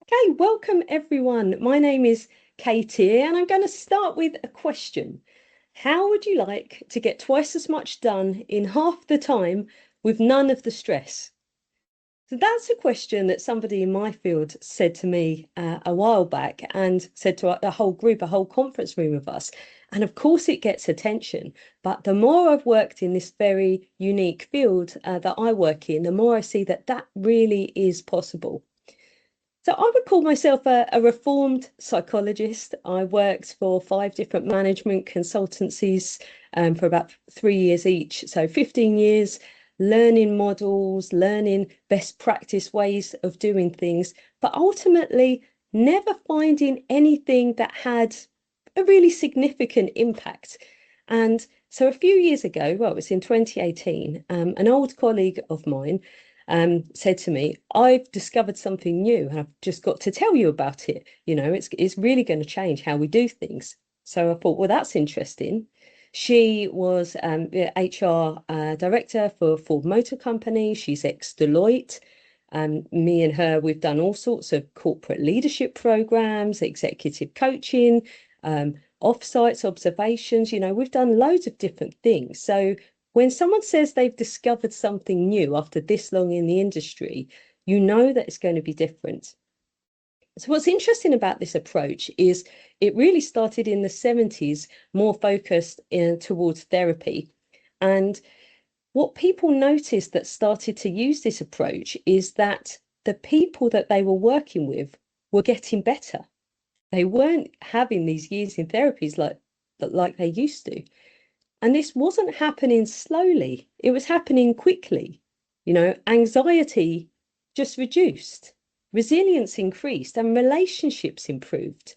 Okay, welcome everyone. My name is kay.tear and I'm going to start with a question. How would you like to get twice as much done in half the time with none of the stress? So that's a question that somebody in my field said to me a while back and said to a whole group, a whole conference room of us. And of course it gets attention, but the more I've worked in this very unique field that I work in, the more I see that that really is possible. So I would call myself a reformed psychologist. I worked for 5 different management consultancies for about 3 years each. So 15 years learning models, learning best practice ways of doing things, but ultimately never finding anything that had a really significant impact. And so a few years ago, well, it was in 2018, an old colleague of mine said to me, I've discovered something new and I've just got to tell you about it. It's really going to change how we do things. So I thought, well, that's interesting. She was the HR director for Ford Motor Company. She's ex-Deloitte. Me and her, we've done all sorts of corporate leadership programs, executive coaching, offsites, observations. We've done loads of different things. So when someone says they've discovered something new after this long in the industry, you know that it's going to be different. So what's interesting about this approach is it really started in the 70s, more focused towards therapy. And what people noticed that started to use this approach is that the people that they were working with were getting better. They weren't having these years in therapies like they used to. And this wasn't happening slowly, it was happening quickly. Anxiety just reduced, resilience increased, and relationships improved.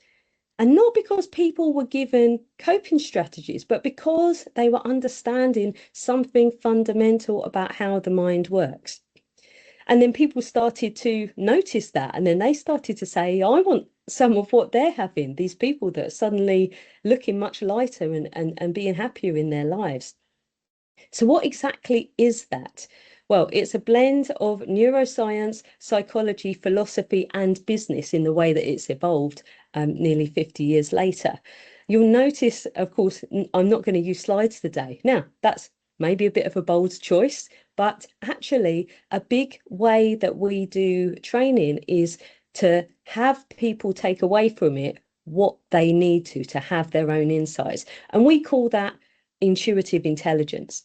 And not because people were given coping strategies, but because they were understanding something fundamental about how the mind works. And then people started to notice that. And then they started to say, I want some of what they're having, these people that are suddenly looking much lighter and being happier in their lives. So what exactly is that? Well, it's a blend of neuroscience, psychology, philosophy, and business in the way that it's evolved nearly 50 years later. You'll notice, of course, I'm not going to use slides today. Now, that's maybe a bit of a bold choice, but actually a big way that we do training is to have people take away from it what they need to have their own insights. And we call that intuitive intelligence.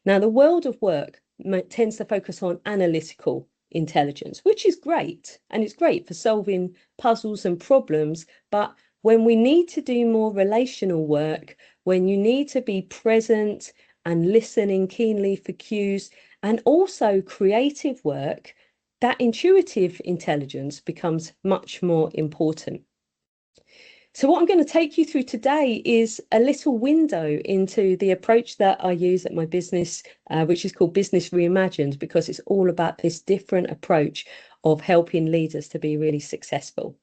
Now, the world of work tends to focus on analytical intelligence, which is great. And it's great for solving puzzles and problems. But when we need to do more relational work, when you need to be present and listening keenly for cues, and also creative work, that intuitive intelligence becomes much more important. So what I'm going to take you through today is a little window into the approach that I use at my business, which is called Business Reimagined, because it's all about this different approach of helping leaders to be really successful.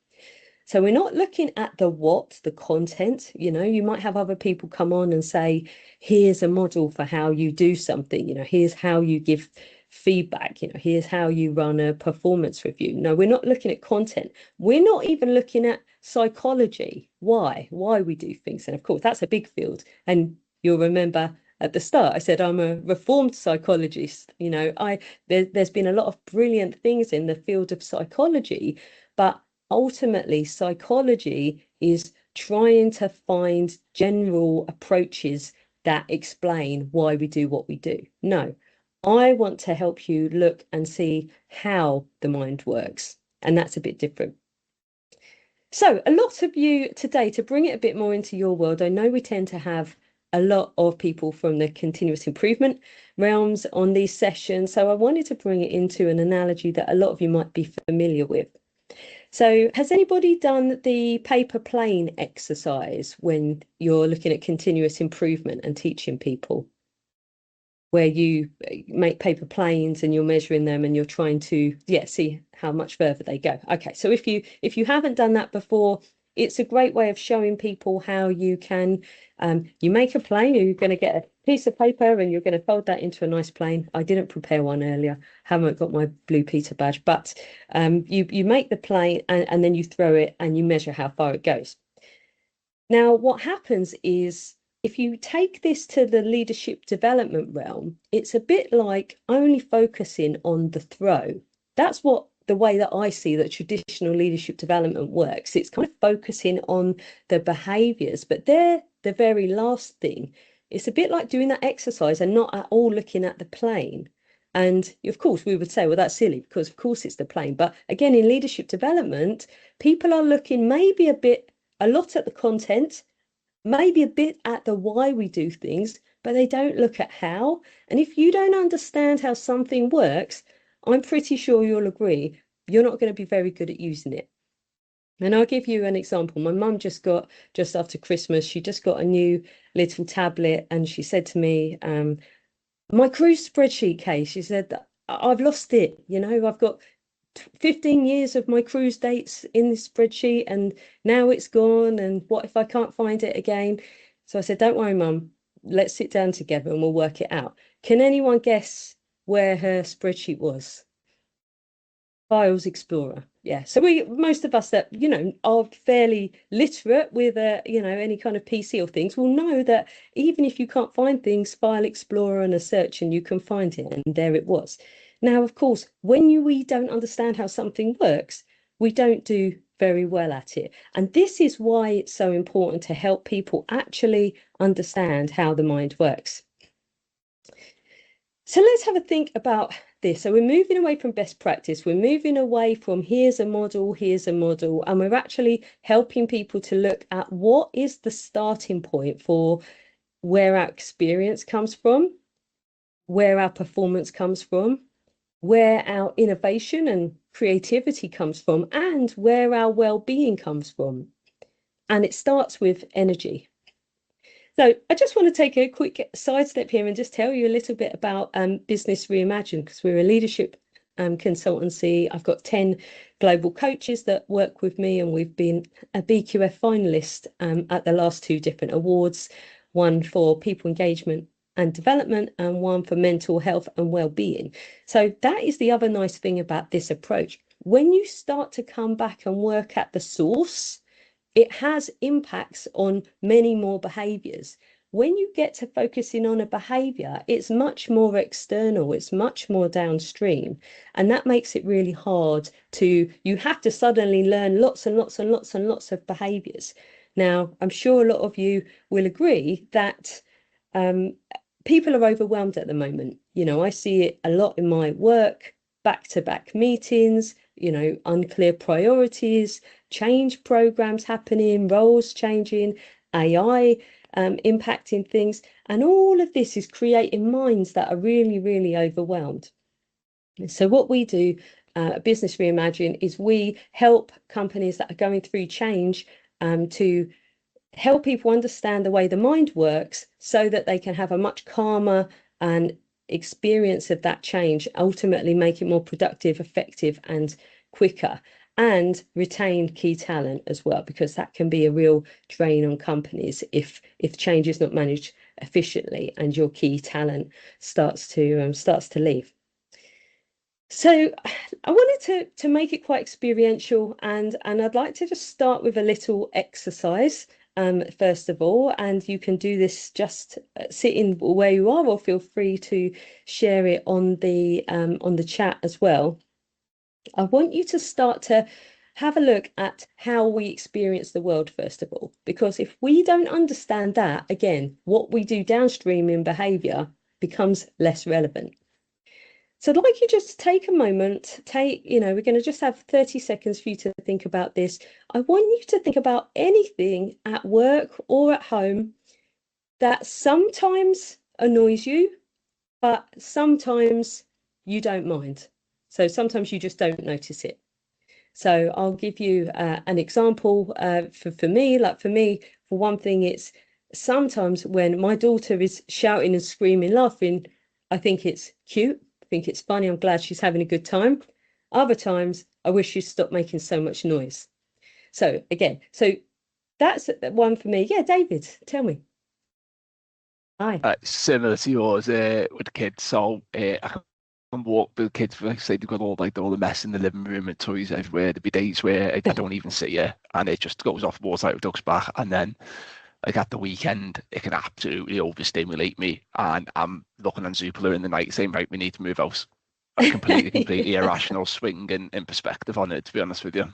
So we're not looking at the what, the content. You might have other people come on and say, here's a model for how you do something. Here's how you give feedback. Here's how you run a performance review. No, we're not looking at content. We're not even looking at psychology, why we do things. And of course, that's a big field. And you'll remember at the start, I said I'm a reformed psychologist. There's been a lot of brilliant things in the field of psychology, but ultimately, psychology is trying to find general approaches that explain why we do what we do. No, I want to help you look and see how the mind works, and that's a bit different. So a lot of you today, to bring it a bit more into your world, I know we tend to have a lot of people from the continuous improvement realms on these sessions. So I wanted to bring it into an analogy that a lot of you might be familiar with. So has anybody done the paper plane exercise when you're looking at continuous improvement and teaching people? Where you make paper planes and you're measuring them and you're trying to see how much further they go. Okay, so if you haven't done that before, it's a great way of showing people how you can, you make a plane, you're going to get a piece of paper and you're going to fold that into a nice plane. I didn't prepare one earlier, haven't got my Blue Peter badge, but you make the plane and then you throw it and you measure how far it goes. Now, what happens is if you take this to the leadership development realm, it's a bit like only focusing on the throw. That's what the way that I see that traditional leadership development works. It's kind of focusing on the behaviors, but they're the very last thing. It's a bit like doing that exercise and not at all looking at the plane. And of course, we would say, well, that's silly because, of course, it's the plane. But again, in leadership development, people are looking maybe a lot at the content, maybe a bit at the why we do things, but they don't look at how. And if you don't understand how something works, I'm pretty sure you'll agree you're not going to be very good at using it. And I'll give you an example. My mum just after Christmas, she just got a new little tablet and she said to me, my cruise spreadsheet case, she said, I've lost it. I've got 15 years of my cruise dates in this spreadsheet and now it's gone, and what if I can't find it again? So I said, don't worry, Mum, let's sit down together and we'll work it out. Can anyone guess where her spreadsheet was? Files Explorer. Yeah. So most of us that, are fairly literate with, any kind of PC or things will know that even if you can't find things, File Explorer and a search and you can find it. And there it was. Now, of course, when we don't understand how something works, we don't do very well at it. And this is why it's so important to help people actually understand how the mind works. So let's have a think about this. So we're moving away from best practice. We're moving away from here's a model, and we're actually helping people to look at what is the starting point for where our experience comes from, where our performance comes from, where our innovation and creativity comes from, and where our well-being comes from. And it starts with energy. So I just want to take a quick sidestep here and just tell you a little bit about Business Reimagined, because we're a leadership consultancy. I've got 10 global coaches that work with me, and we've been a BQF finalist at the last 2 different awards, one for people engagement and development and one for mental health and well-being. So that is the other nice thing about this approach. When you start to come back and work at the source, it has impacts on many more behaviors. When you get to focusing on a behavior, it's much more external, it's much more downstream. And that makes it really hard you have to suddenly learn lots and lots and lots and lots of behaviors. Now, I'm sure a lot of you will agree that people are overwhelmed at the moment. I see it a lot in my work, back-to-back meetings, unclear priorities, change programs happening, roles changing, AI impacting things. And all of this is creating minds that are really, really overwhelmed. So what we do at Business Reimagine is we help companies that are going through change to help people understand the way the mind works so that they can have a much calmer and experience of that change, ultimately make it more productive, effective, and quicker, and retain key talent as well, because that can be a real drain on companies if change is not managed efficiently and your key talent starts to leave. So I wanted to make it quite experiential, and I'd like to just start with a little exercise. First of all, and you can do this just sitting where you are, or feel free to share it on the chat as well. I want you to start to have a look at how we experience the world, first of all, because if we don't understand that, again, what we do downstream in behavior becomes less relevant. So I'd like you just to take a moment, we're going to just have 30 seconds for you to think about this. I want you to think about anything at work or at home that sometimes annoys you, but sometimes you don't mind. So sometimes you just don't notice it. So I'll give you an example for me. Like for me, for one thing, it's sometimes when my daughter is shouting and screaming, laughing, I think it's cute. Think it's funny. I'm glad she's having a good time. Other times, I wish she'd stop making so much noise. So again, so that's one for me. Yeah, David, tell me. Hi. Similar to yours with the kids. So I can walk the kids, like I say, they've got all the mess in the living room and toys everywhere. There'll be days where I don't even see it and it just goes off water like a duck's back. And then like at the weekend, it can absolutely overstimulate me. And I'm looking on Zoopla in the night saying, right, we need to move out. A completely irrational swing in perspective on it, to be honest with you.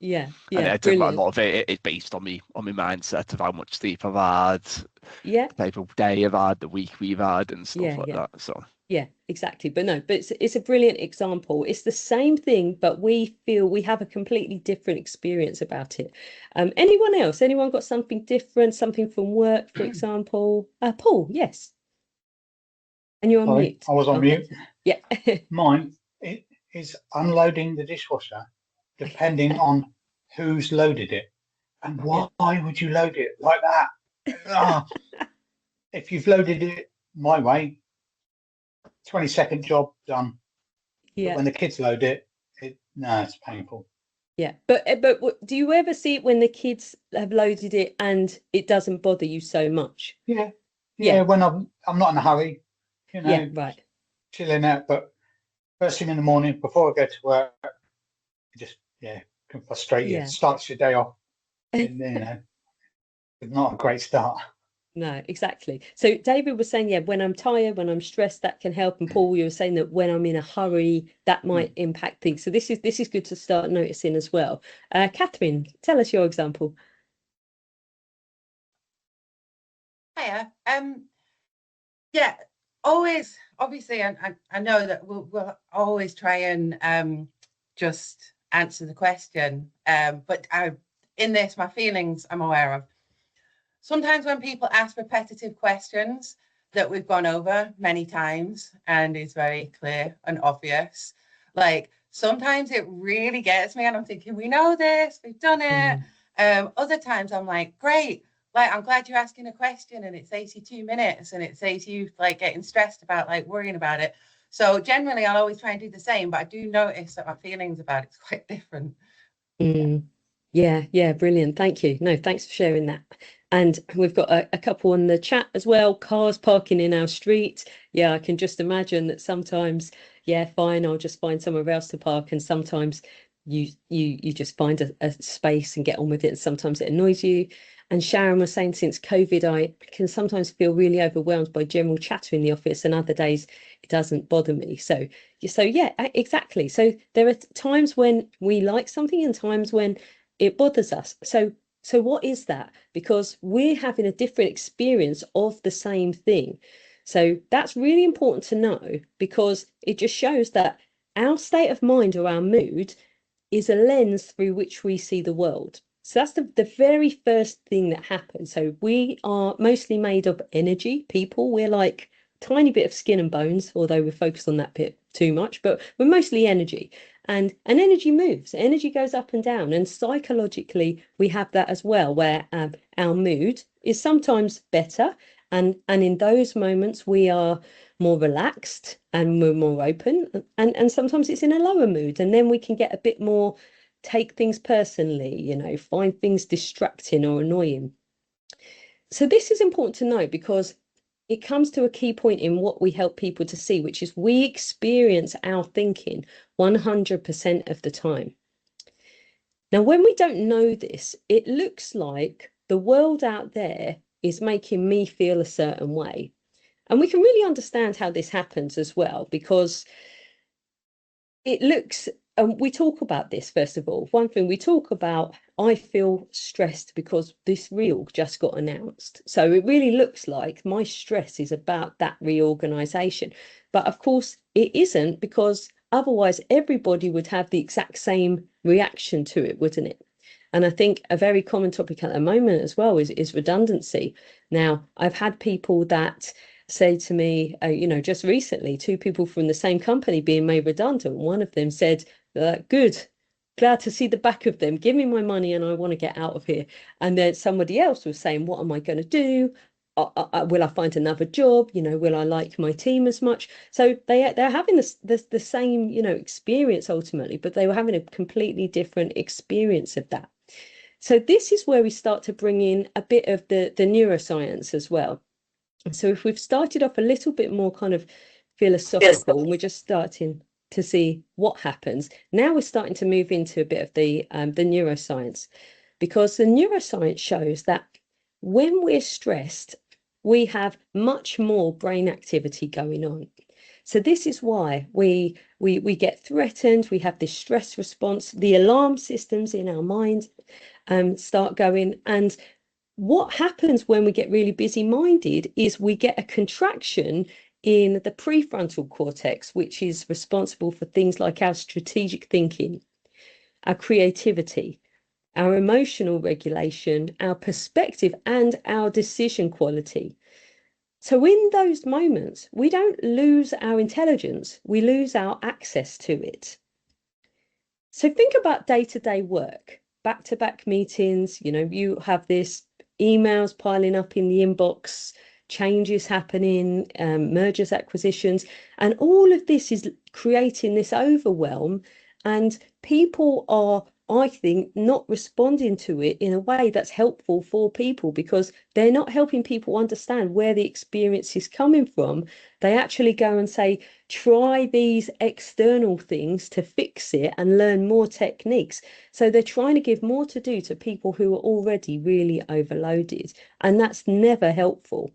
Yeah, And yeah, it's a brilliant. lot of it is based on my mindset of how much sleep I've had, Yeah, the type of day I've had, the week we've had, and stuff yeah, like yeah. that. So Yeah, exactly. But no, but it's a brilliant example. It's the same thing, but we feel we have a completely different experience about it. Anyone else? Anyone got something different, something from work, for example? Paul, yes. And you're on Sorry, mute. I was on Okay. mute. Yeah. Mine is unloading the dishwasher, depending on who's loaded it. And Yeah. why would you load it like that? Ah, if you've loaded it my way, 20-second job done. But Yeah. when the kids load it, no, it's painful. Yeah. But do you ever see it when the kids have loaded it and it doesn't bother you so much? Yeah, yeah. Yeah. When I'm not in a hurry, Yeah, right. chilling out. But first thing in the morning, before I go to work, it just can frustrate you. It Yeah. starts your day off, and it's not a great start. No, exactly. So David was saying, yeah, when I'm tired, when I'm stressed, that can help. And Paul, you were saying that when I'm in a hurry, that might impact things. So this is good to start noticing as well. Catherine, tell us your example. Hiya. Yeah, always, obviously, I know that we'll always try and just answer the question. But in this, my feelings I'm aware of. Sometimes when people ask repetitive questions that we've gone over many times and is very clear and obvious, like sometimes it really gets me and I'm thinking, we know this, we've done it. Mm. Other times I'm like, great, like I'm glad you're asking a question and it saves you 2 minutes and it saves you like getting stressed about like worrying about it. So generally I'll always try and do the same, but I do notice that my feelings about it's quite different. Yeah. Mm. Yeah, yeah, brilliant. Thank you. No, thanks for sharing that. And we've got a couple on the chat as well. Cars parking in our street. Yeah, I can just imagine that sometimes, yeah, fine, I'll just find somewhere else to park. And sometimes you just find a space and get on with it. And sometimes it annoys you. And Sharon was saying since COVID, I can sometimes feel really overwhelmed by general chatter in the office, and other days it doesn't bother me. So yeah, exactly. So there are times when we like something and times when it bothers us. So what is that? Because we're having a different experience of the same thing. So that's really important to know because it just shows that our state of mind or our mood is a lens through which we see the world. So that's the very first thing that happens. So we are mostly made of energy, people. We're like tiny bit of skin and bones, although we're focused on that bit too much, but we're mostly energy. And energy moves, energy goes up and down. And psychologically, we have that as well, where our mood is sometimes better. And in those moments, we are more relaxed and we're more open. And sometimes it's in a lower mood. And then we can get a bit more, take things personally, find things distracting or annoying. So this is important to know because it comes to a key point in what we help people to see, which is we experience our thinking 100% of the time. Now, when we don't know this, it looks like the world out there is making me feel a certain way. And we can really understand how this happens as well, because it looks, and we talk about this first of all. One thing we talk about, I feel stressed because this reorg just got announced. So it really looks like my stress is about that reorganization. But of course, it isn't, because otherwise everybody would have the exact same reaction to it, wouldn't it? And I think a very common topic at the moment as well is redundancy. Now, I've had people that say to me, just recently, two people from the same company being made redundant. One of them said, good, glad to see the back of them. Give me my money and I want to get out of here. And then somebody else was saying, what am I going to do? Will I find another job? Will I like my team as much? So they're having the same, experience ultimately, but they were having a completely different experience of that. So this is where we start to bring in a bit of the neuroscience as well. So if we've started off a little bit more kind of philosophical, and we're just starting to see what happens, now we're starting to move into a bit of the neuroscience, because the neuroscience shows that when we're stressed, we have much more brain activity going on. So this is why we get threatened, we have this stress response, the alarm systems in our mind start going. And what happens when we get really busy-minded is we get a contraction in the prefrontal cortex, which is responsible for things like our strategic thinking, our creativity, our emotional regulation, our perspective, and our decision quality. So in those moments, we don't lose our intelligence, we lose our access to it. So think about day-to-day work, back-to-back meetings, you have this emails piling up in the inbox, changes happening, mergers, acquisitions, and all of this is creating this overwhelm, and people are, I think, not responding to it in a way that's helpful for people, because they're not helping people understand where the experience is coming from. They actually go and say, try these external things to fix it and learn more techniques. So they're trying to give more to do to people who are already really overloaded, and that's never helpful.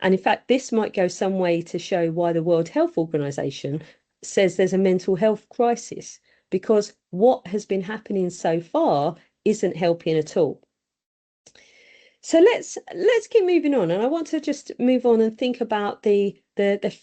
And in fact, this might go some way to show why the World Health Organization says there's a mental health crisis, because what has been happening so far isn't helping at all. So let's keep moving on, and I want to just move on and think about the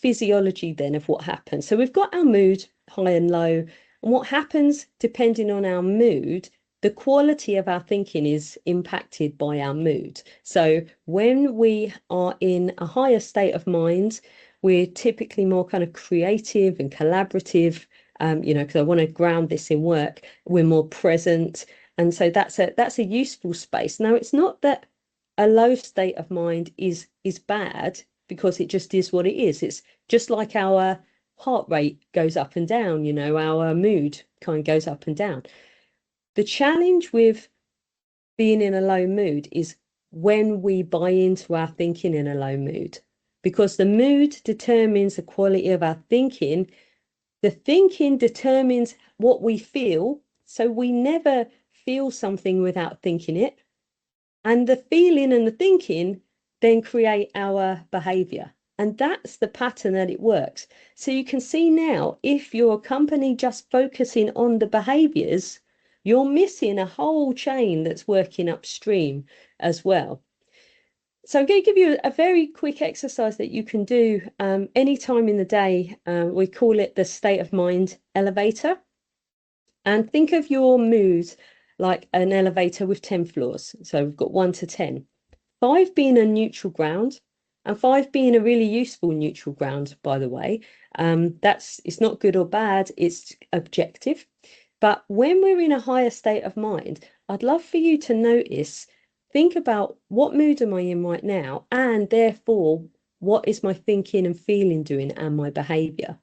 physiology then of what happens. So we've got our mood, high and low, and what happens depending on our mood, the quality of our thinking is impacted by our mood. So when we are in a higher state of mind, we're typically more kind of creative and collaborative, because I want to ground this in work. We're more present, and so that's a useful space. Now, it's not that a low state of mind is bad, because it just is what it is. It's just like our heart rate goes up and down, our mood kind of goes up and down. The challenge with being in a low mood is when we buy into our thinking in a low mood, because the mood determines the quality of our thinking. The thinking determines what we feel, so we never feel something without thinking it. And the feeling and the thinking then create our behavior. And that's the pattern that it works. So you can see now, if you're a company just focusing on the behaviors, you're missing a whole chain that's working upstream as well. So I'm going to give you a very quick exercise that you can do any time in the day. We call it the state of mind elevator. And think of your mood like an elevator with 10 floors. So we've got 1 to 10. 5 being a neutral ground, and 5 being a really useful neutral ground, by the way. It's not good or bad, it's objective. But when we're in a higher state of mind, I'd love for you to notice, think about what mood am I in right now, and therefore, what is my thinking and feeling doing and my behavior?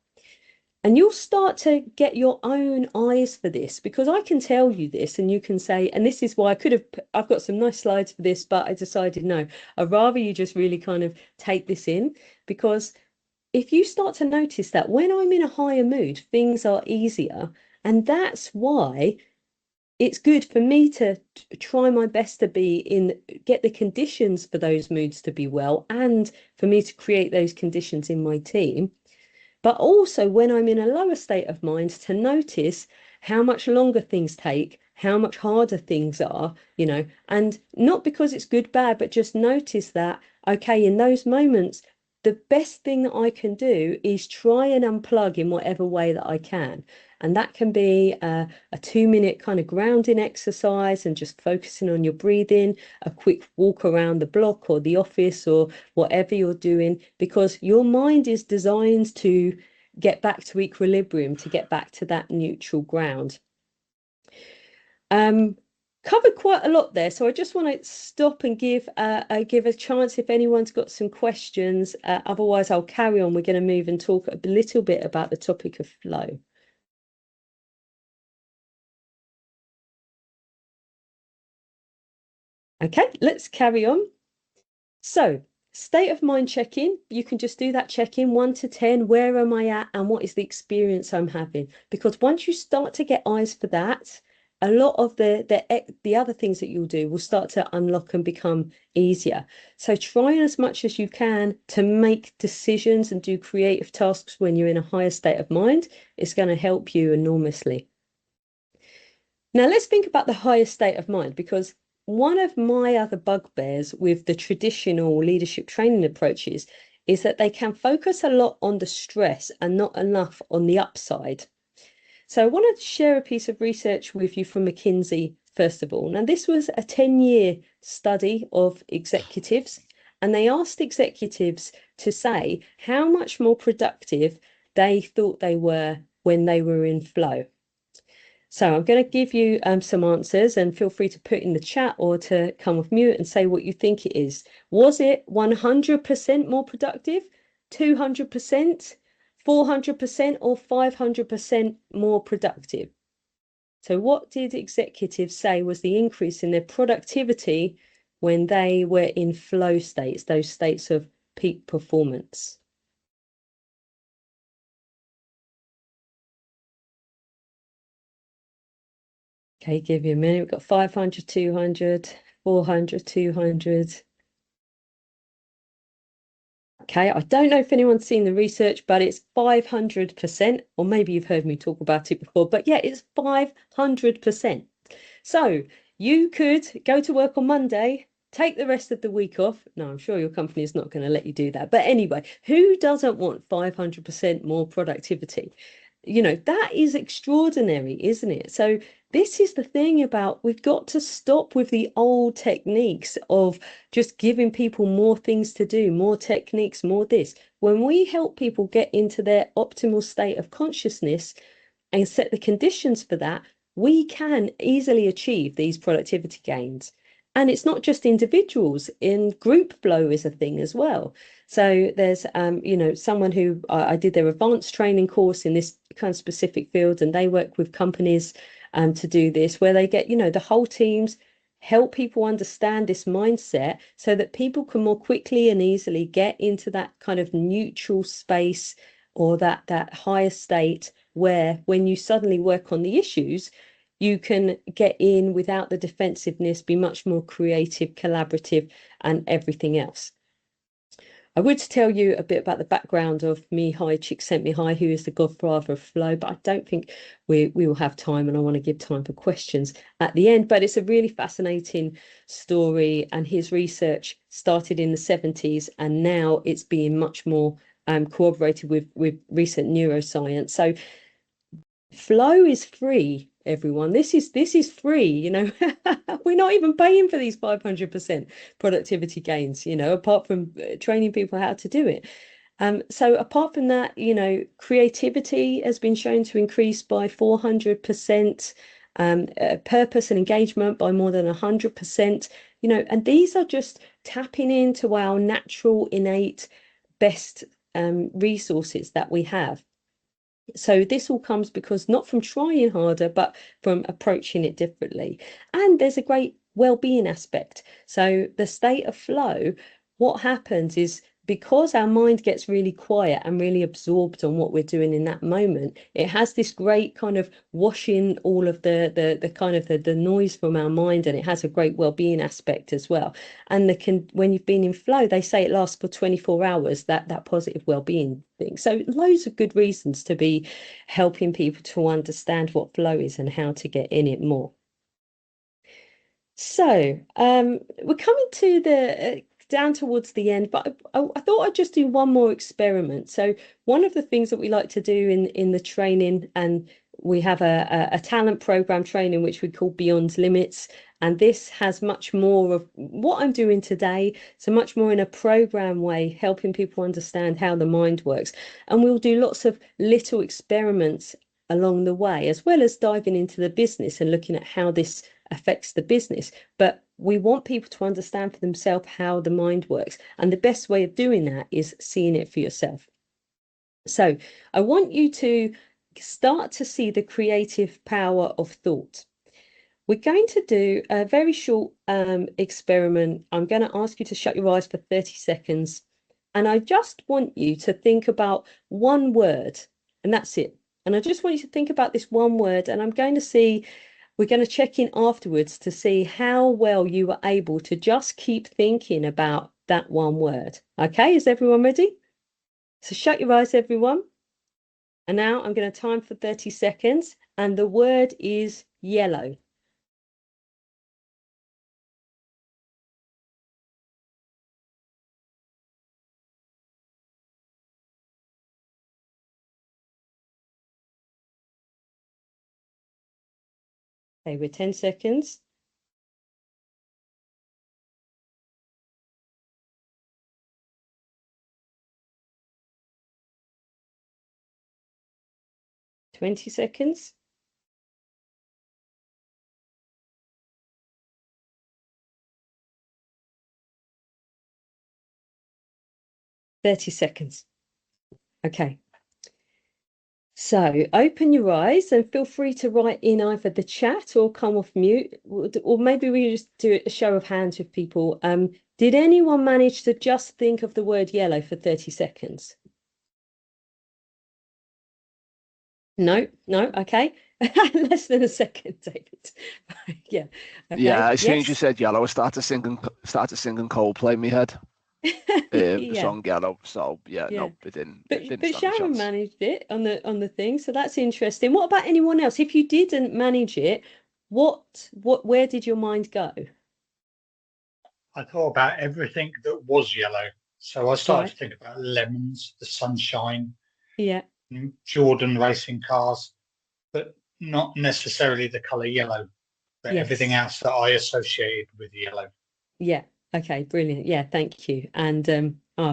And you'll start to get your own eyes for this, because I can tell you this and you can say, and this is why I've got some nice slides for this, but I decided no, I'd rather you just really kind of take this in, because if you start to notice that when I'm in a higher mood, things are easier. And that's why it's good for me to try my best to get the conditions for those moods to be well, and for me to create those conditions in my team. But also when I'm in a lower state of mind, to notice how much longer things take, how much harder things are, and not because it's good, bad, but just notice that, okay, in those moments, the best thing that I can do is try and unplug in whatever way that I can. And that can be a 2-minute kind of grounding exercise and just focusing on your breathing, a quick walk around the block or the office or whatever you're doing, because your mind is designed to get back to equilibrium, to get back to that neutral ground. Covered quite a lot there, so I just want to stop and give a chance if anyone's got some questions. Otherwise, I'll carry on. We're going to move and talk a little bit about the topic of flow. Okay, let's carry on. So, state of mind check-in, you can just do that check-in 1 to 10. Where am I at and what is the experience I'm having? Because once you start to get eyes for that, a lot of the other things that you'll do will start to unlock and become easier. So try as much as you can to make decisions and do creative tasks when you're in a higher state of mind. It's going to help you enormously. Now let's think about the higher state of mind, because one of my other bugbears with the traditional leadership training approaches is that they can focus a lot on the stress and not enough on the upside. So I want to share a piece of research with you from McKinsey, first of all. Now, this was a 10-year study of executives, and they asked executives to say how much more productive they thought they were when they were in flow. So I'm going to give you some answers, and feel free to put in the chat or to come off mute and say what you think it is. Was it 100% more productive, 200%, 400%, or 500% more productive? So what did executives say was the increase in their productivity when they were in flow states, those states of peak performance? Okay, give you a minute. We've got 500, 200, 400, 200. Okay, I don't know if anyone's seen the research, but it's 500%, or maybe you've heard me talk about it before, but yeah, it's 500%. So you could go to work on Monday, take the rest of the week off. No, I'm sure your company is not going to let you do that. But anyway, who doesn't want 500% more productivity? You know, that is extraordinary, isn't it? So this is the thing about, we've got to stop with the old techniques of just giving people more things to do, more techniques, more this. When we help people get into their optimal state of consciousness and set the conditions for that, we can easily achieve these productivity gains. And it's not just individuals, in group flow is a thing as well. So there's, someone who I did their advanced training course in this kind of specific field, and they work with companies to do this, where they get, the whole teams help people understand this mindset so that people can more quickly and easily get into that kind of neutral space, or that higher state where, when you suddenly work on the issues, you can get in without the defensiveness, be much more creative, collaborative, and everything else. I would tell you a bit about the background of Mihai Csikszentmihalyi, who is the godfather of flow, but I don't think we will have time, and I want to give time for questions at the end. But it's a really fascinating story, and his research started in the 70s, and now it's being much more corroborated with recent neuroscience. So flow is free, everyone. This is free. We're not even paying for these 500% productivity gains, apart from training people how to do it. So apart from that, creativity has been shown to increase by 400%, purpose and engagement by more than 100%, and these are just tapping into our natural, innate, best resources that we have. So this all comes because not from trying harder, but from approaching it differently. And there's a great well-being aspect. So the state of flow, what happens is, because our mind gets really quiet and really absorbed on what we're doing in that moment, it has this great kind of washing all of the kind of the noise from our mind, and it has a great well-being aspect as well. And when you've been in flow, they say it lasts for 24 hours, that positive well-being thing. So loads of good reasons to be helping people to understand what flow is and how to get in it more. So we're coming to the down towards the end, but I thought I'd just do one more experiment. So one of the things that we like to do in the training, and we have a talent program training which we call Beyond Limits, and this has much more of what I'm doing today, so much more in a program way, helping people understand how the mind works. And we'll do lots of little experiments along the way, as well as diving into the business and looking at how this affects the business. But we want people to understand for themselves how the mind works, and the best way of doing that is seeing it for yourself. So I want you to start to see the creative power of thought. We're going to do a very short experiment. I'm going to ask you to shut your eyes for 30 seconds. And I just want you to think about one word, and that's it. And I just want you to think about this one word, and we're going to check in afterwards to see how well you were able to just keep thinking about that one word. Okay, is everyone ready? So shut your eyes, everyone. And now I'm going to time for 30 seconds, and the word is yellow. Okay, we're 10 seconds. Twenty seconds. Thirty seconds. Okay. So open your eyes and feel free to write in either the chat or come off mute, or maybe we just do a show of hands with people. Did anyone manage to just think of the word yellow for 30 seconds? No, no, okay. Less than a second, David. Yeah. Okay. Yeah, as soon as you Yes. said yellow, I started singing Coldplay in my head. The Yeah. song Yellow. So yeah, Yeah. no, But it didn't but stand a Sharon chance. managed it on the thing, so that's interesting. What about anyone else? If you didn't manage it, where did your mind go? I thought about everything that was yellow. So I started Right. to think about lemons, the sunshine, Yeah. Jordan racing cars, but not necessarily the colour yellow, but everything Yes. else that I associated with yellow. Yeah. Okay, brilliant. Yeah, thank you. And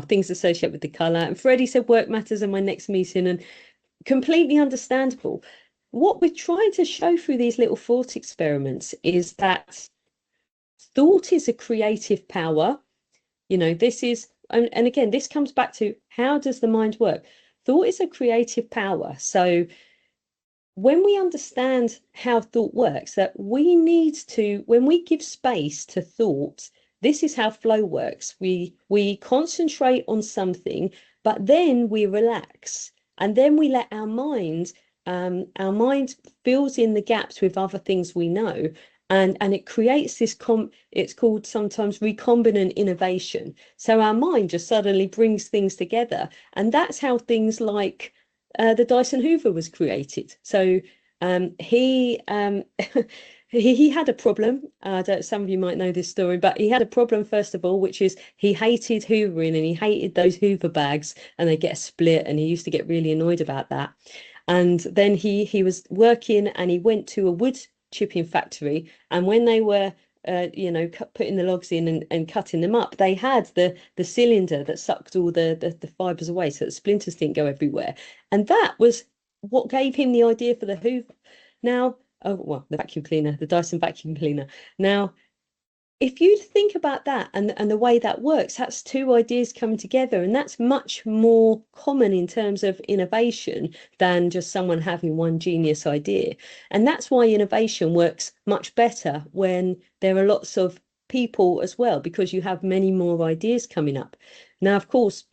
things associated with the colour. And Freddie said work matters in my next meeting, and completely understandable. What we're trying to show through these little thought experiments is that thought is a creative power. This is, and again, this comes back to how does the mind work? Thought is a creative power. So when we understand how thought works, that we need to, when we give space to thought, this is how flow works. We concentrate on something, but then we relax, and then we let our mind fills in the gaps with other things we know, and it creates this it's called sometimes recombinant innovation. So our mind just suddenly brings things together, and that's how things like the Dyson Hoover was created. So he he had a problem. Some of you might know this story, but he had a problem first of all, which is he hated hoovering and he hated those Hoover bags and they get split, and he used to get really annoyed about that. And then he was working and he went to a wood chipping factory, and when they were putting the logs in and cutting them up, they had the cylinder that sucked all the fibers away so that splinters didn't go everywhere. And that was what gave him the idea for the Hoover. Now, oh, well, the vacuum cleaner, the Dyson vacuum cleaner. Now, if you think about that and the way that works, that's two ideas coming together, and that's much more common in terms of innovation than just someone having one genius idea. And that's why innovation works much better when there are lots of people as well, because you have many more ideas coming up. Now, of course,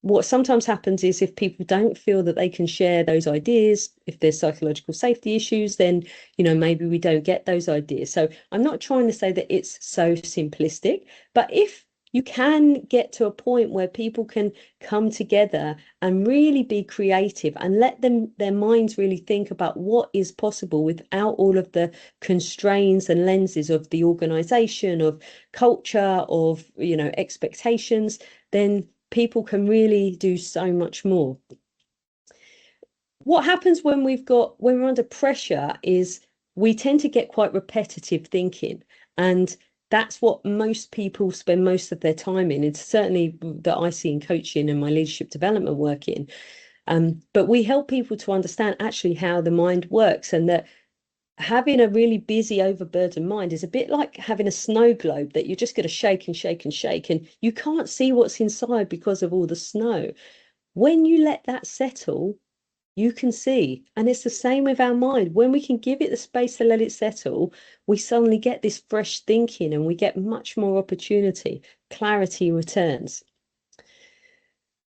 what sometimes happens is if people don't feel that they can share those ideas, if there's psychological safety issues, then maybe we don't get those ideas. So I'm not trying to say that it's so simplistic, but if you can get to a point where people can come together and really be creative and let their minds really think about what is possible without all of the constraints and lenses of the organization, of culture, of expectations, then people can really do so much more. What happens when we're under pressure is we tend to get quite repetitive thinking, and that's what most people spend most of their time in. It's certainly that I see in coaching and my leadership development work in. But we help people to understand actually how the mind works, and that having a really busy, overburdened mind is a bit like having a snow globe that you're just going to shake and shake and shake, and you can't see what's inside because of all the snow. When you let that settle, you can see. And it's the same with our mind. When we can give it the space to let it settle, we suddenly get this fresh thinking and we get much more opportunity. Clarity returns.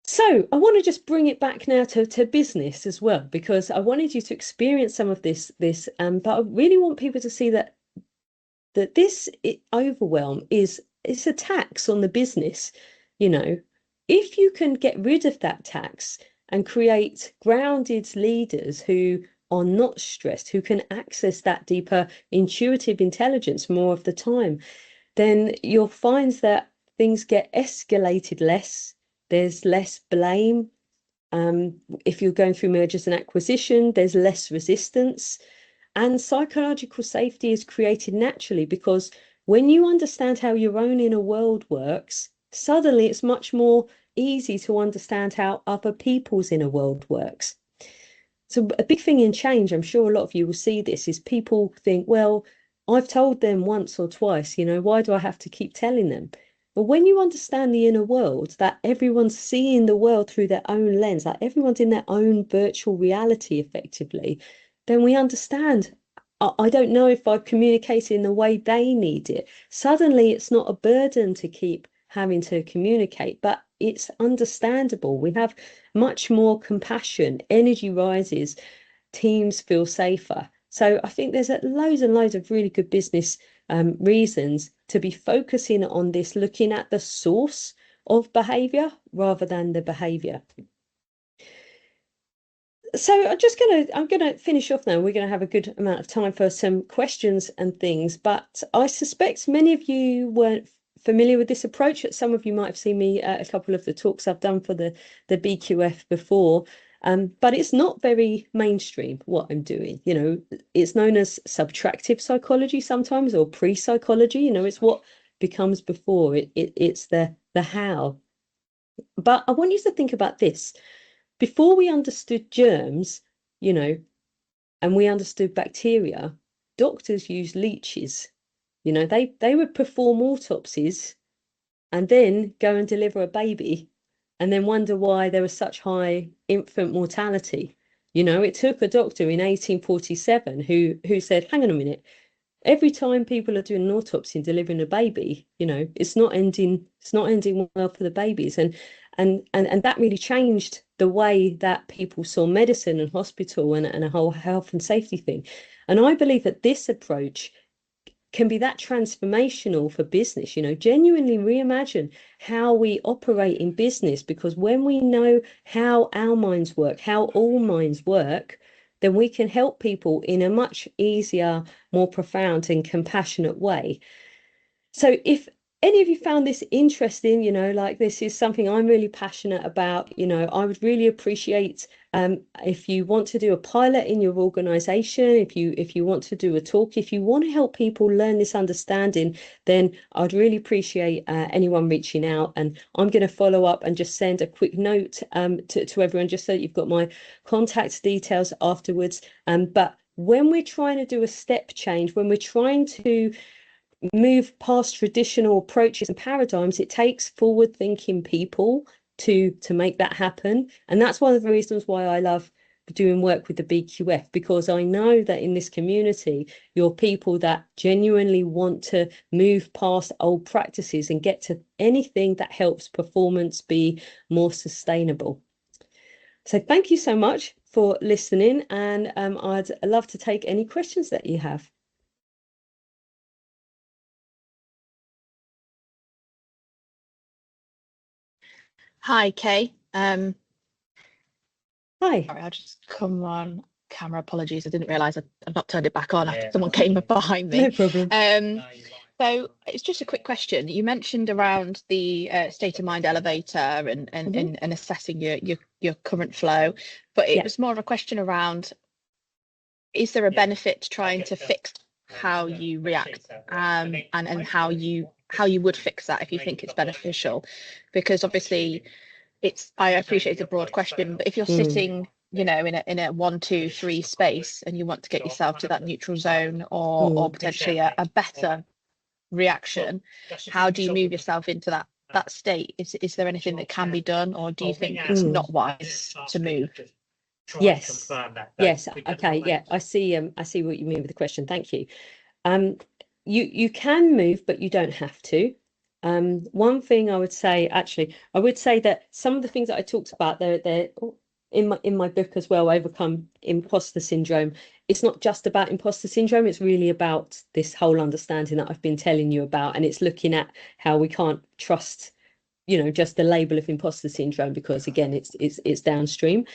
So I want to just bring it back now to business as well, because I wanted you to experience some of this, but I really want people to see that this overwhelm is a tax on the business. You know, if you can get rid of that tax and create grounded leaders who are not stressed, who can access that deeper intuitive intelligence more of the time, then you'll find that things get escalated less. There's less blame. If you're going through mergers and acquisition, there's less resistance. And psychological safety is created naturally because when you understand how your own inner world works, suddenly it's much more easy to understand how other people's inner world works. So a big thing in change, I'm sure a lot of you will see this, is people think, well, I've told them once or twice, why do I have to keep telling them? But when you understand the inner world, that everyone's seeing the world through their own lens, like everyone's in their own virtual reality effectively, then we understand, I don't know if I've communicated in the way they need it. Suddenly it's not a burden to keep having to communicate, but it's understandable. We have much more compassion, energy rises, teams feel safer. So I think there's loads and loads of really good business reasons to be focusing on this, looking at the source of behavior rather than the behavior. So I'm gonna finish off now. We're gonna have a good amount of time for some questions and things, but I suspect many of you weren't familiar with this approach. Some of you might have seen me at a couple of the talks I've done for the BQF before. But it's not very mainstream what I'm doing. It's known as subtractive psychology sometimes, or pre-psychology. It's what becomes before it's the how. But I want you to think about this. Before we understood germs, and we understood bacteria, doctors used leeches. They would perform autopsies and then go and deliver a baby and then wonder why there was such high infant mortality. It took a doctor in 1847 who said, hang on a minute, every time people are doing an autopsy and delivering a baby, it's not ending well for the babies. And that really changed the way that people saw medicine and hospital and a whole health and safety thing. And I believe that this approach can be that transformational for business, genuinely reimagine how we operate in business, because when we know how our minds work, how all minds work, then we can help people in a much easier, more profound and compassionate way. So if any of you found this interesting, like this is something I'm really passionate about, I would really appreciate if you want to do a pilot in your organization, if you want to do a talk, if you want to help people learn this understanding, then I'd really appreciate anyone reaching out. And I'm going to follow up and just send a quick note to everyone, just so that you've got my contact details afterwards. But when we're trying to do a step change, when we're trying to move past traditional approaches and paradigms, it takes forward thinking people to make that happen. And that's one of the reasons why I love doing work with the BQF, because I know that in this community you're people that genuinely want to move past old practices and get to anything that helps performance be more sustainable. So thank you so much for listening, and I'd love to take any questions that you have. Hi, Kay. Hi. Sorry, I'll just come on camera. Apologies, I didn't realise I'd not turned it back on after someone came up behind me. No problem. So it's just a quick question. You mentioned around the state of mind elevator and assessing your current flow, but it was more of a question around, is there a benefit to trying to fix how you react, and how you would fix that if you think it's beneficial? Because obviously I appreciate it's a broad question, but if you're sitting, in a 1, 2, 3 space and you want to get yourself to that neutral zone or potentially a better reaction, how do you move yourself into that state? Is there anything that can be done, or do you think it's not wise to move? try and Yes. confirm that. Yes. We get Okay. what Yeah, they- I see what you mean with the question. Thank you. You can move, but you don't have to. One thing I would say, actually, I would say that some of the things that I talked about, they're in my book as well, Overcome Imposter Syndrome. It's not just about imposter syndrome, it's really about this whole understanding that I've been telling you about, and it's looking at how we can't trust, just the label of imposter syndrome, because again, it's downstream.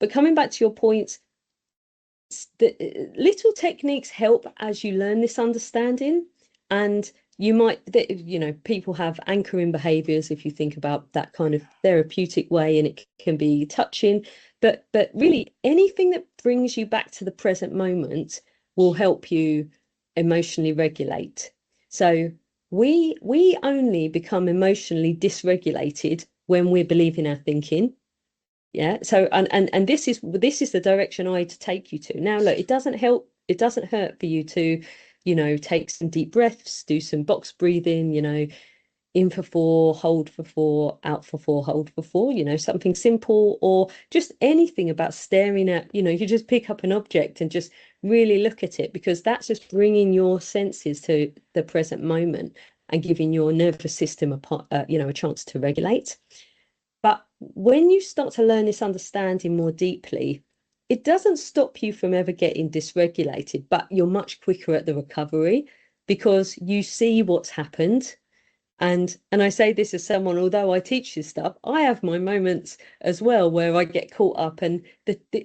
But coming back to your point, the little techniques help as you learn this understanding. And you might, people have anchoring behaviors, if you think about that kind of therapeutic way, and it can be touching, but really anything that brings you back to the present moment will help you emotionally regulate. So we only become emotionally dysregulated when we're believing our thinking. Yeah. So and this is the direction I to take you to. Now, look, it doesn't hurt for you to, take some deep breaths, do some box breathing, in for 4, hold for 4, out for 4, hold for 4, something simple, or just anything about staring at, you just pick up an object and just really look at it, because that's just bringing your senses to the present moment and giving your nervous system a chance to regulate. But when you start to learn this understanding more deeply, it doesn't stop you from ever getting dysregulated, but you're much quicker at the recovery because you see what's happened. And I say this as someone, although I teach this stuff, I have my moments as well where I get caught up, and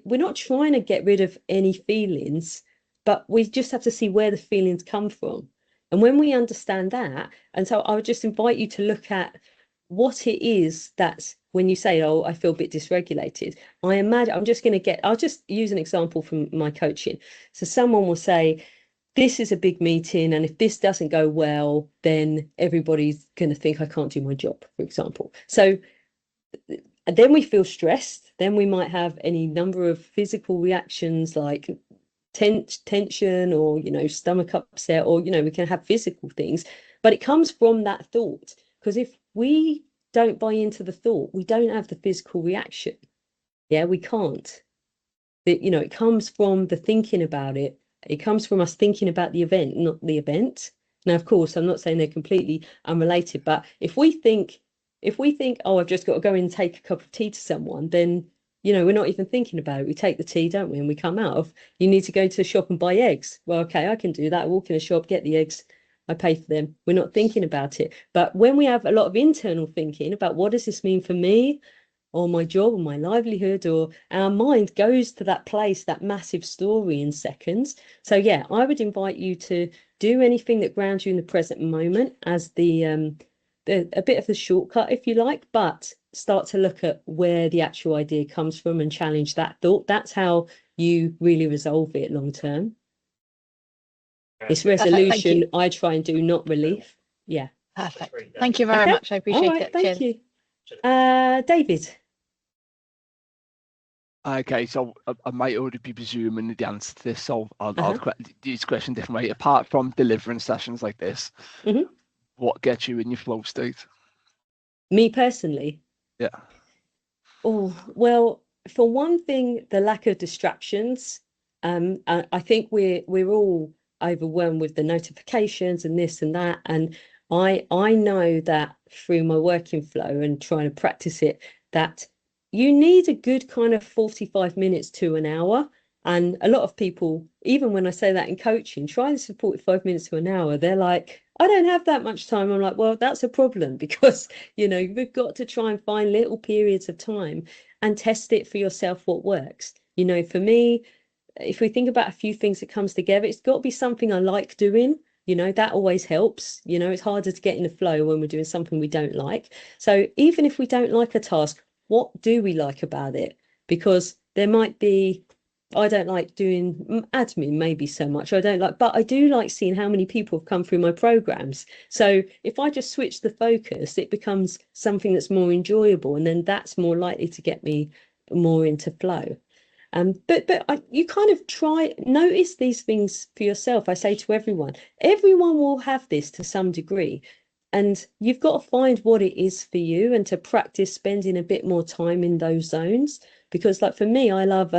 we're not trying to get rid of any feelings, but we just have to see where the feelings come from. And when we understand that, and so I would just invite you to look at what it is that's when you say, oh, I feel a bit dysregulated. I imagine I'll just use an example from my coaching. So someone will say, this is a big meeting, and if this doesn't go well, then everybody's going to think I can't do my job, for example. So then we feel stressed. Then we might have any number of physical reactions like tension, or stomach upset, or we can have physical things, but it comes from that thought. Because if we don't buy into the thought, we don't have the physical reaction. Yeah, we can't. It comes from the thinking about it. It comes from us thinking about the event, not the event. Now, of course, I'm not saying they're completely unrelated, but if we think, oh, I've just got to go and take a cup of tea to someone, then, we're not even thinking about it. We take the tea, don't we? And we come out of, you need to go to the shop and buy eggs. Well, okay, I can do that. I walk in a shop, get the eggs, I pay for them. We're not thinking about it. But when we have a lot of internal thinking about what does this mean for me, or my job, or my livelihood, or our mind goes to that place, that massive story in seconds. So yeah, I would invite you to do anything that grounds you in the present moment as a bit of the shortcut, if you like, but start to look at where the actual idea comes from and challenge that thought. That's how you really resolve it long term. It's resolution. I try and do, not relief. Yeah. Perfect. Thank you very much. I appreciate it. Thank you. David. Okay, so I might already be presuming the answer to this, so I'll use the question a different way. Apart from delivering sessions like this, what gets you in your flow state? Me personally? Yeah. Oh, well, for one thing, the lack of distractions. I think we're all overwhelmed with the notifications and this and that, and I know that through my working flow and trying to practice it, that you need a good kind of 45 minutes to an hour. And a lot of people, even when I say that in coaching, try this for 45 minutes to an hour, they're like, I don't have that much time. I'm like, well, that's a problem, because, we've got to try and find little periods of time and test it for yourself what works. For me, if we think about a few things that comes together, it's got to be something I like doing. That always helps. It's harder to get in the flow when we're doing something we don't like. So even if we don't like a task, what do we like about it? Because there might be, I don't like doing admin, maybe so much. I don't like, but I do like seeing how many people have come through my programs. So if I just switch the focus, it becomes something that's more enjoyable, and then that's more likely to get me more into flow. But you kind of notice these things for yourself. I say to everyone will have this to some degree, and you've got to find what it is for you and to practice spending a bit more time in those zones. because like for me, I love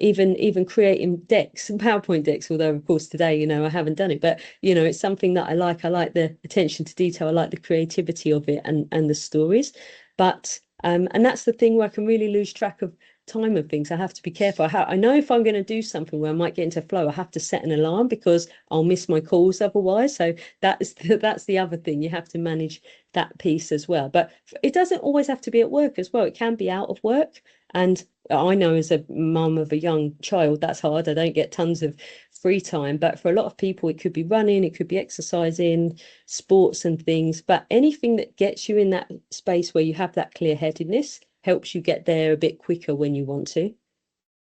even creating decks and PowerPoint decks, although of course today, you know, I haven't done it, but you know, it's something that I like. I like the attention to detail, I like the creativity of it and the stories. But and that's the thing where I can really lose track of time of things. I have to be careful. I know if I'm going to do something where I might get into flow, I have to set an alarm because I'll miss my calls otherwise. So that's the other thing. You have to manage that piece as well. But it doesn't always have to be at work as well. It can be out of work. And I know as a mum of a young child, that's hard. I don't get tons of free time, but for a lot of people, it could be running, it could be exercising, sports and things. But anything that gets you in that space where you have that clear-headedness helps you get there a bit quicker when you want to.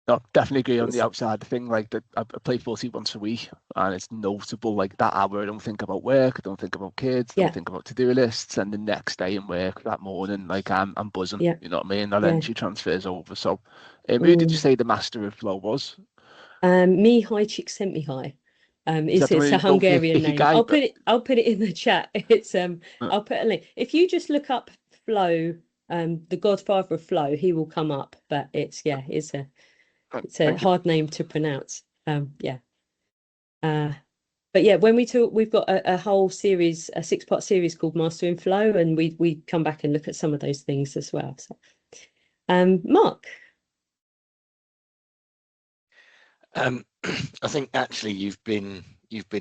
No, definitely agree on the outside thing. Like that, I play footy once a week, and it's notable. Like that hour, I don't think about work, I don't think about kids, I don't think about to-do lists. And the next day in work, that morning, like I'm buzzing. Yeah. You know what I mean? That energy transfers over. So, who did you say the master of flow was? Mihai Csikszentmihalyi. It's a Hungarian name. Guy, I'll put it in the chat. It's I'll put a link. If you just look up flow, the godfather of flow, he will come up. But it's a hard name to pronounce. But yeah, when we talk, we've got a whole series, a 6-part series called Mastering Flow, and we come back and look at some of those things as well. So, Mark. I think actually you've been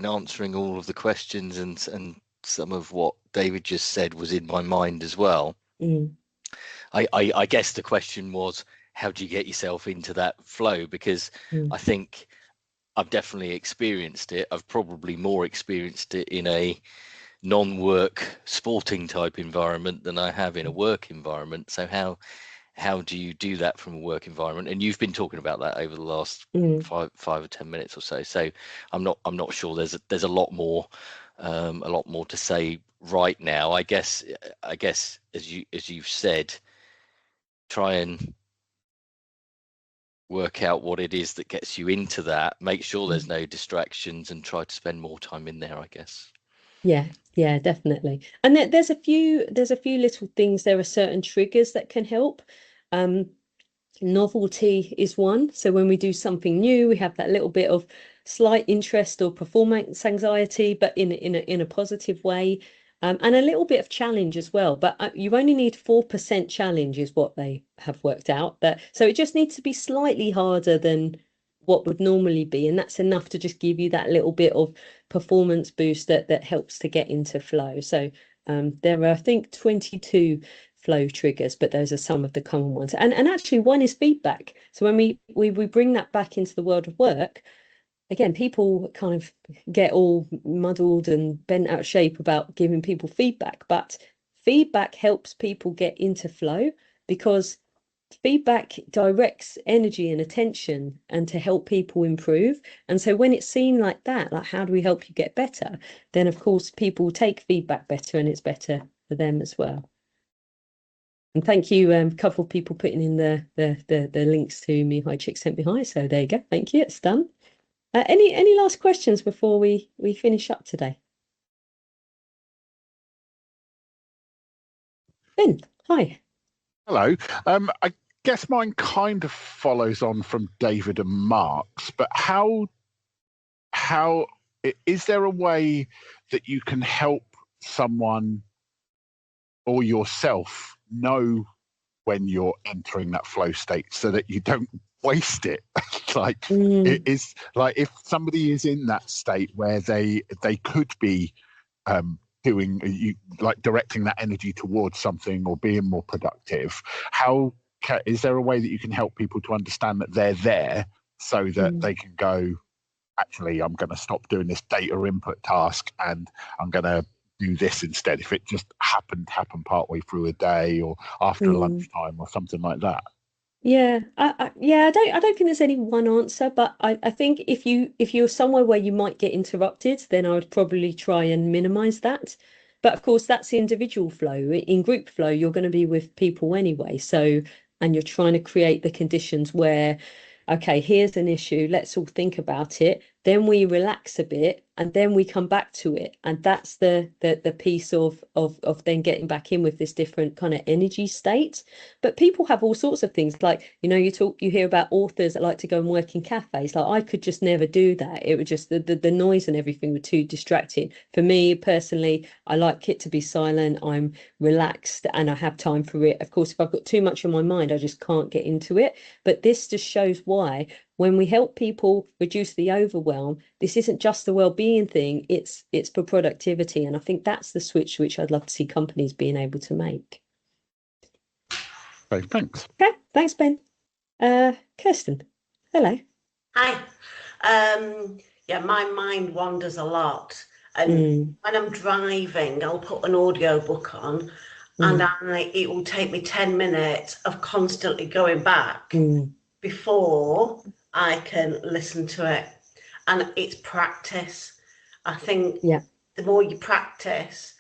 answering all of the questions, and some of what David just said was in my mind as well. I guess the question was, how do you get yourself into that flow? Because I think I've definitely experienced it. I've probably more experienced it in a non-work sporting type environment than I have in a work environment. So how do you do that from a work environment? And you've been talking about that over the last 5 or 10 minutes or so. So I'm not sure there's a lot more to say right now. I guess as you've said, try and work out what it is that gets you into that, make sure there's no distractions, and try to spend more time in there, I guess. Yeah, definitely. And there's a few little things. There are certain triggers that can help. Novelty is one. So when we do something new, we have that little bit of slight interest or performance anxiety, but in a positive way. And a little bit of challenge as well. But you only need 4% challenge is what they have worked out. So it just needs to be slightly harder than what would normally be. And that's enough to just give you that little bit of performance boost that helps to get into flow. So there are, I think, 22 flow triggers, but those are some of the common ones. And actually one is feedback. So when we bring that back into the world of work, again, people kind of get all muddled and bent out of shape about giving people feedback, but feedback helps people get into flow because feedback directs energy and attention and to help people improve. And so when it's seen like that, like how do we help you get better, then of course people take feedback better and it's better for them as well. And thank you, a couple of people putting in the links to Mihai Csikszentmihalyi. So there you go. Thank you. It's done. Any last questions before we finish up today? Ben, hi. Hello. I guess mine kind of follows on from David and Mark's, but how is there a way that you can help someone or yourself know when you're entering that flow state so that you don't waste it? It is like if somebody is in that state where they could be directing that energy towards something or being more productive, is there a way that you can help people to understand that they're there so that they can go, actually, I'm going to stop doing this data input task and I'm going to do this instead, if it just happened partway through a day or after lunchtime or something like that? Yeah, I don't think there's any one answer, but I think if you're somewhere where you might get interrupted, then I would probably try and minimize that. But of course, that's individual flow. In group flow, you're going to be with people anyway. So, and you're trying to create the conditions where, okay, here's an issue, let's all think about it. then we relax a bit, and then we come back to it. And that's the piece of then getting back in with this different kind of energy state. But people have all sorts of things, like, you know, you hear about authors that like to go and work in cafes. Like, I could just never do that. It would just, the noise and everything were too distracting for me personally. I like it to be silent. I'm relaxed and I have time for it. Of course, if I've got too much in my mind, I just can't get into it. But this just shows why, when we help people reduce the overwhelm, this isn't just the well-being thing, it's for productivity. And I think that's the switch which I'd love to see companies being able to make. Okay, thanks. Okay, thanks, Ben. Kirsten, hello. Hi. Yeah, my mind wanders a lot. And when I'm driving, I'll put an audio book on and it will take me 10 minutes of constantly going back before I can listen to it. And it's practice. I think the more you practice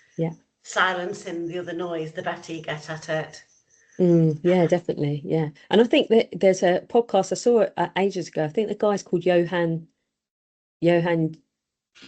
silencing the other noise, the better you get at it. Yeah, definitely. Yeah. And I think that there's a podcast I saw ages ago. I think the guy's called Johan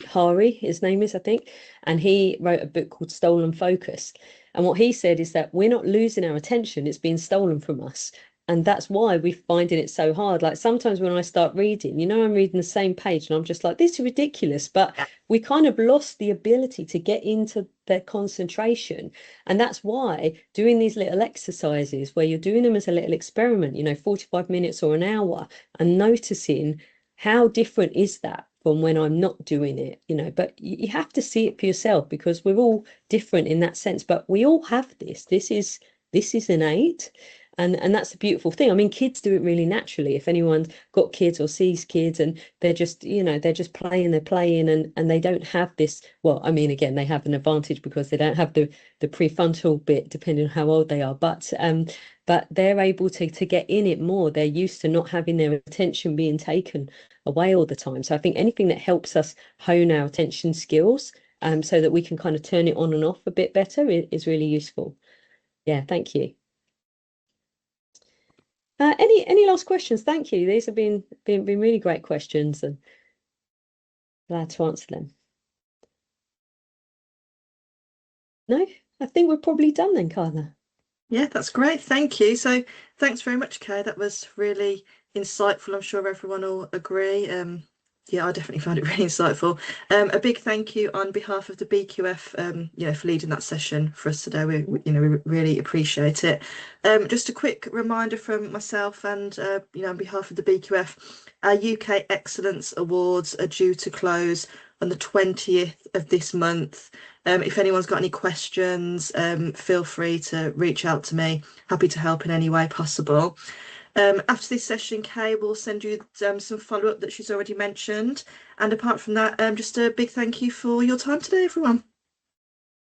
Hari, his name is, I think. And he wrote a book called Stolen Focus. And what he said is that we're not losing our attention, it's being stolen from us. And that's why we're finding it so hard. Like, sometimes when I start reading, you know, I'm reading the same page and I'm just like, this is ridiculous. But we kind of lost the ability to get into their concentration. And that's why doing these little exercises where you're doing them as a little experiment, you know, 45 minutes or an hour, and noticing how different is that from when I'm not doing it, you know. But you have to see it for yourself, because we're all different in that sense. But we all have this. This is innate. And that's the beautiful thing. I mean, kids do it really naturally. If anyone's got kids or sees kids and they're just, you know, they're just playing and they don't have this. Well, I mean, again, they have an advantage because they don't have the prefrontal bit, depending on how old they are. But they're able to get in it more. They're used to not having their attention being taken away all the time. So I think anything that helps us hone our attention skills, so that we can kind of turn it on and off a bit better, is really useful. Yeah, thank you. Any last questions? Thank you. These have been really great questions, and glad to answer them. No, I think we're probably done then, Carla. Yeah, that's great. Thank you. So thanks very much, Kay. That was really insightful. I'm sure everyone will agree. Yeah, I definitely found it really insightful. A big thank you on behalf of the BQF, you know, for leading that session for us today. We really appreciate it. Just a quick reminder from myself and, you know, on behalf of the BQF, our UK Excellence Awards are due to close on the 20th of this month. If anyone's got any questions, feel free to reach out to me. Happy to help in any way possible. After this session, Kay will send you some follow-up that she's already mentioned. And apart from that, just a big thank you for your time today, everyone.